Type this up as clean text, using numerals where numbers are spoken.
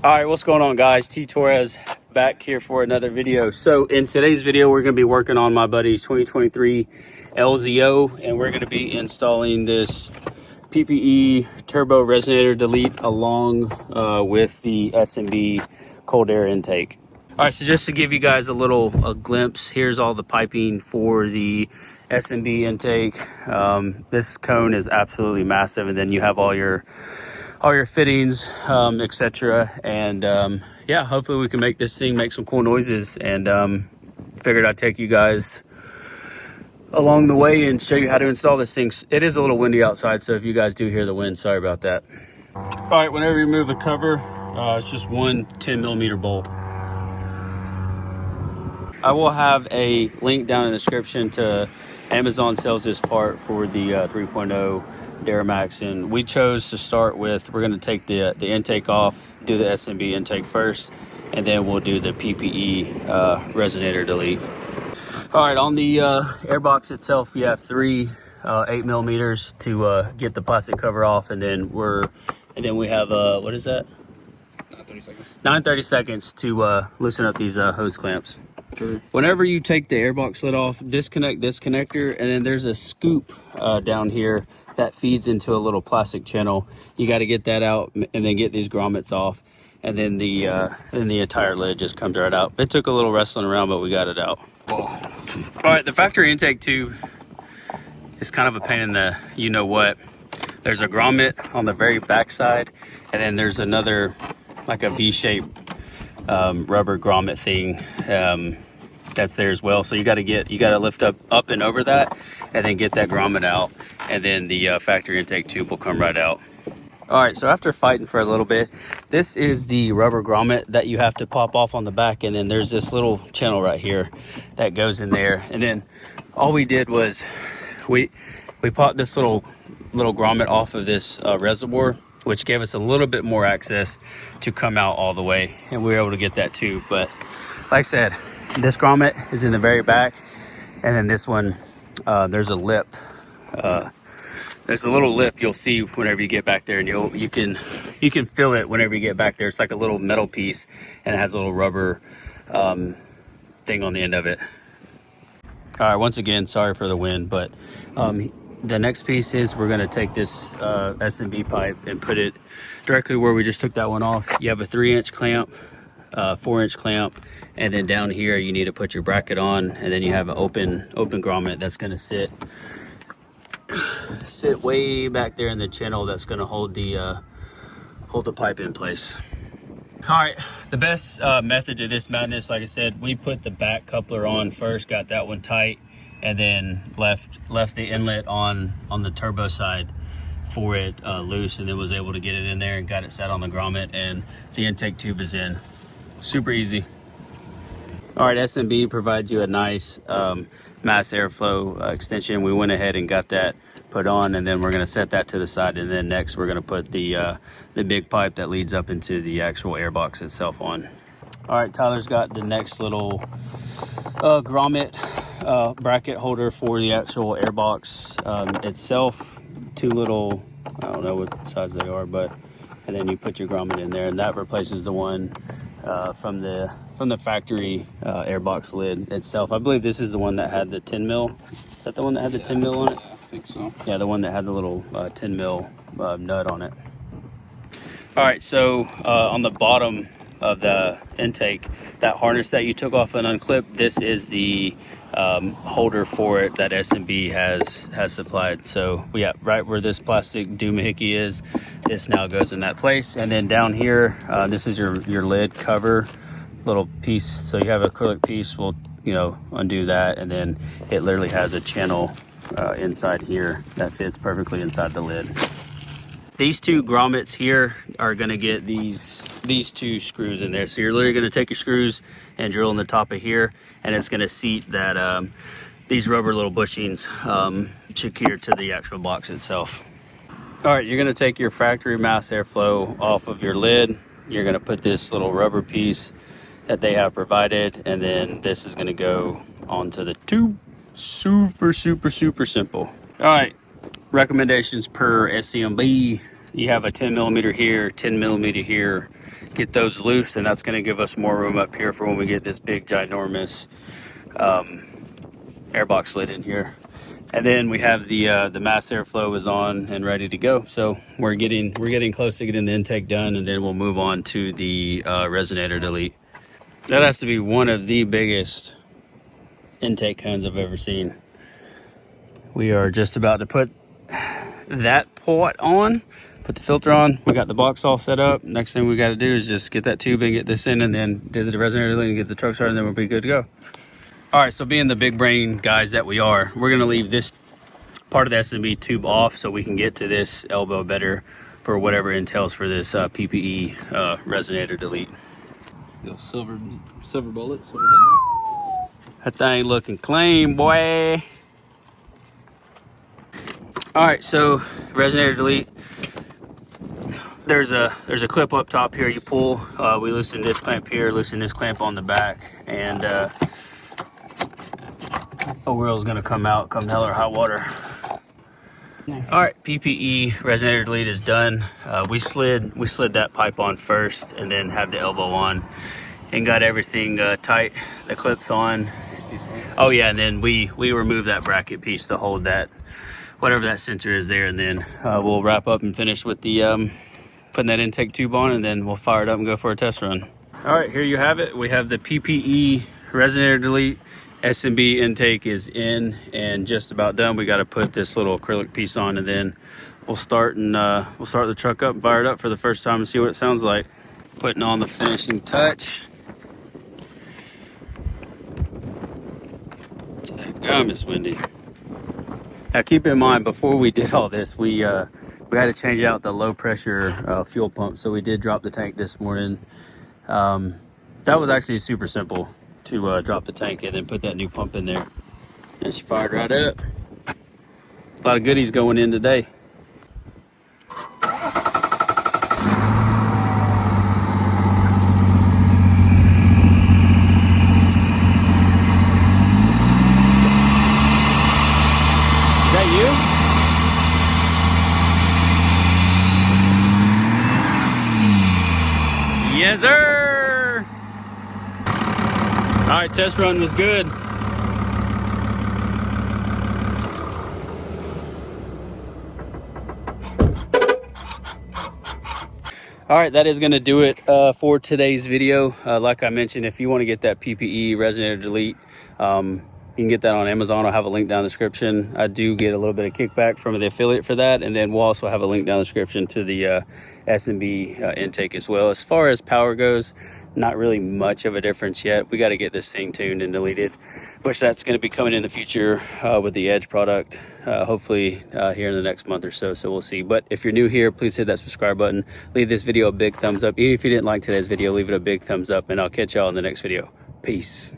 All right, what's going on, guys? T Torres back here for another video. So in today's video, we're going to be working on my buddy's 2023 LZO, and we're going to be installing this PPE Turbo Resonator Delete along with the S&B cold air intake. All right, so just to give you guys a glimpse, here's all the piping for the S&B intake. This cone is absolutely massive, and then you have all your fittings, etc. And yeah, hopefully we can make this thing make some cool noises, and figured I'd take you guys along the way and show you how to install this thing. It is a little windy outside, so if you guys do hear the wind, sorry about that. All right, whenever you remove the cover, it's just one 10mm bolt. I will have a link down in the description to Amazon sells this part for the 3.0 Duramax, and we chose to start with, we're going to take the intake off, do the S&B intake first, and then we'll do the PPE Resonator Delete. All right, on the airbox itself, you have three 8mm to get the plastic cover off, and then we have what is that? 9:30 seconds to loosen up these hose clamps. Whenever you take the airbox lid off, disconnect this connector, and then there's a scoop down here that feeds into a little plastic channel. You got to get that out and then get these grommets off, and then the entire lid just comes right out. It took a little wrestling around, but we got it out. All right, the factory intake tube is kind of a pain in the you-know-what. There's a grommet on the very back side, and then there's another, like a V-shaped rubber grommet thing that's there as well. So you got to lift up and over that, and then get that grommet out, and then the factory intake tube will come right out. All right, so after fighting for a little bit, this is the rubber grommet that you have to pop off on the back, and then there's this little channel right here that goes in there. And then all we did was we popped this little grommet off of this reservoir, which gave us a little bit more access to come out all the way, and we were able to get that too. But like I said, this grommet is in the very back, and then this one, there's a lip. There's a little lip you'll see whenever you get back there, and you can feel it whenever you get back there. It's like a little metal piece, and it has a little rubber thing on the end of it. All right, once again, sorry for the wind, but the next piece is we're going to take this S&B pipe and put it directly where we just took that one off. You have a 3-inch clamp, 4-inch clamp, and then down here you need to put your bracket on, and then you have an open grommet that's going to sit way back there in the channel that's going to hold the pipe in place. All right, the best method to this madness, like I said, we put the back coupler on first, got that one tight, and then left the inlet on the turbo side for it loose, and then was able to get it in there and got it set on the grommet, and the intake tube is in. Super easy. All right, S&B provides you a nice mass airflow extension. We went ahead and got that put on, and then we're going to set that to the side, and then next we're going to put the big pipe that leads up into the actual airbox itself on. All right, Tyler's got the next little grommet bracket holder for the actual airbox itself. Two little, I don't know what size they are, but, and then you put your grommet in there, and that replaces the one from the factory airbox lid itself. I believe this is the one that had the 10mm. Is that the one that had the 10mm on it? Yeah, I think so. Yeah, the one that had the little 10mm nut on it. All right, so on the bottom of the intake, that harness that you took off and unclipped, this is the holder for it that S&B has supplied. So yeah, right where this plastic doohickey is, this now goes in that place. And then down here, this is your lid cover little piece. So you have an acrylic piece, we'll undo that, and then it literally has a channel inside here that fits perfectly inside the lid. These two grommets here are going to get these two screws in there. So you're literally going to take your screws and drill in the top of here, and it's going to seat that these rubber little bushings secure to the actual box itself. All right, you're going to take your factory mass airflow off of your lid. You're going to put this little rubber piece that they have provided, and then this is going to go onto the tube. Super simple. All right, recommendations per SCMB. You have a 10mm here, 10mm here. get those loose, and that's going to give us more room up here for when we get this big ginormous airbox lid in here. And then we have the mass airflow is on and ready to go. So we're getting close to getting the intake done, and then we'll move on to the resonator delete. That has to be one of the biggest intake cones I've ever seen. We are just about to put that port on, put the filter on. We got the box all set up. Next thing we got to do is just get that tube and get this in, and then do the resonator delete and get the truck started, and then we'll be good to go. All right, so being the big brain guys that we are, we're gonna leave this part of the S&B tube off so we can get to this elbow better for whatever entails for this PPE resonator delete. Go silver bullet, silver double. That thing looking clean, boy. All right, so resonator delete. There's a clip up top here you pull. We loosen this clamp here, loosen this clamp on the back, and a wheel's gonna come out come hell or hot water. All right, PPE resonator delete is done. We slid that pipe on first, and then had the elbow on, and got everything tight. The clips on. Oh yeah, and then we removed that bracket piece to hold that, whatever that sensor is there, and then we'll wrap up and finish with the putting that intake tube on, and then we'll fire it up and go for a test run. All right, here you have it. We have the PPE resonator delete. S&B intake is in and just about done. We got to put this little acrylic piece on, and then we'll start the truck up and fire it up for the first time and see what it sounds like. Putting on the finishing touch. God, it's windy. Now keep in mind, before we did all this, we had to change out the low pressure fuel pump, so we did drop the tank this morning. That was actually super simple, to drop the tank and then put that new pump in there. And she fired right up. A lot of goodies going in today. Is that you? Yes, sir. All right, test run was good. All right, that is going to do it for today's video. Like I mentioned, if you want to get that PPE resonator delete, you can get that on Amazon. I'll have a link down in the description. I do get a little bit of kickback from the affiliate for that, and then we'll also have a link down in the description to the S&B intake as well. As far as power goes, not really much of a difference yet. We got to get this thing tuned and deleted, which that's going to be coming in the future with the Edge product, hopefully here in the next month or so. So we'll see. But if you're new here, please hit that subscribe button. Leave this video a big thumbs up. Even if you didn't like today's video, leave it a big thumbs up, and I'll catch y'all in the next video. Peace.